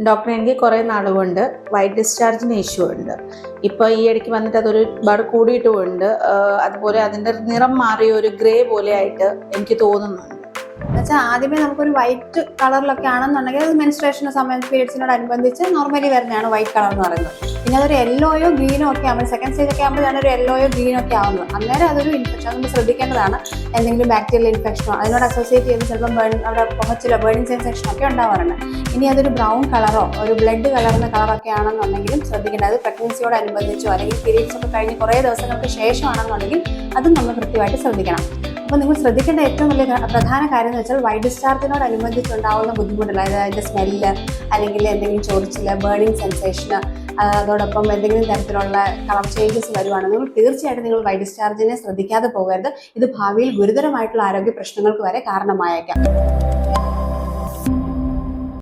Doctor, എനിക്ക് കുറേ നാളുകൊണ്ട് white ഡിസ്ചാർജിന് issue ഉണ്ട്. ഇപ്പോൾ ഈ ഇടയ്ക്ക് വന്നിട്ട് അതൊരു ഒരുപാട് കൂടിയിട്ടുമുണ്ട്. അതുപോലെ അതിൻ്റെ നിറം മാറിയ ഒരു ഗ്രേ പോലെ ആയിട്ട് എനിക്ക് തോന്നുന്നുണ്ട്. എന്നുവെച്ചാൽ ആദ്യമേ നമുക്കൊരു വൈറ്റ് കളറിലൊക്കെ ആണെന്നുണ്ടെങ്കിൽ അത് മെൻസ്ട്രേഷൻ്റെ സമയത്ത് പീരീഡ്സിനോടനുബന്ധിച്ച് നോർമലി വരുന്നതാണ് വൈറ്റ് കളർ എന്ന് പറയുന്നത്. പിന്നെ അതൊരു യെല്ലോയോ ഗ്രീനോ ഒക്കെ ആകുമ്പോൾ സെക്കൻഡ് സ്റ്റേജ് ഒക്കെ ആകുമ്പോഴാണ് ഒരു യെല്ലോയോ ഗ്രീനോ ഒക്കെ ആവുന്നത്. അന്നേരം അതൊരു ഇൻഫെക്ഷൻ, നമ്മൾ ശ്രദ്ധിക്കേണ്ടതാണ്. എന്തെങ്കിലും ബാക്ടീരിയൽ ഇൻഫെക്ഷനോ അതിനോട് അസോസിയേറ്റ് ചെയ്ത് ചിലപ്പം അവിടെ പുകച്ചിലോ ബേണിംഗ് സെൻസേഷനോ ഒക്കെ ഉണ്ടാവാറുണ്ട്. ഇനി അതൊരു ബ്രൗൺ കളറോ ഒരു ബ്ലഡ് കലർന്ന കളറൊക്കെ ആണെന്നുണ്ടെങ്കിലും ശ്രദ്ധിക്കേണ്ടത്. അത് പ്രഗ്നൻസിയോടനുബന്ധിച്ചോ അല്ലെങ്കിൽ പീരീഡ്സ് ഒക്കെ കഴിഞ്ഞ് കുറേ ദിവസങ്ങൾക്ക് ശേഷമാണെന്നുണ്ടെങ്കിൽ അതും നമ്മൾ കൃത്യമായിട്ട് ശ്രദ്ധിക്കണം. അപ്പോൾ നിങ്ങൾ ശ്രദ്ധിക്കേണ്ട ഏറ്റവും വലിയ പ്രധാന കാര്യം എന്ന് വെച്ചാൽ വൈറ്റ് ഡിസ്ചാർജിനോടനുബന്ധിച്ചുണ്ടാവുന്ന ബുദ്ധിമുട്ടുകൾ, അതായത് അതിൻ്റെ സ്മെല്ല് അല്ലെങ്കിൽ എന്തെങ്കിലും ചൊറിച്ചില്, ബേണിംഗ് സെൻസേഷന്, അതോടൊപ്പം എന്തെങ്കിലും തരത്തിലുള്ള കളർ ചേഞ്ചസ് വരുവാണെങ്കിൽ തീർച്ചയായിട്ടും നിങ്ങൾ വൈറ്റ് ഡിസ്ചാർജിനെ ശ്രദ്ധിക്കാതെ പോകരുത്. ഇത് ഭാവിയിൽ ഗുരുതരമായിട്ടുള്ള ആരോഗ്യ പ്രശ്നങ്ങൾക്ക് വരെ കാരണമായേക്കാം.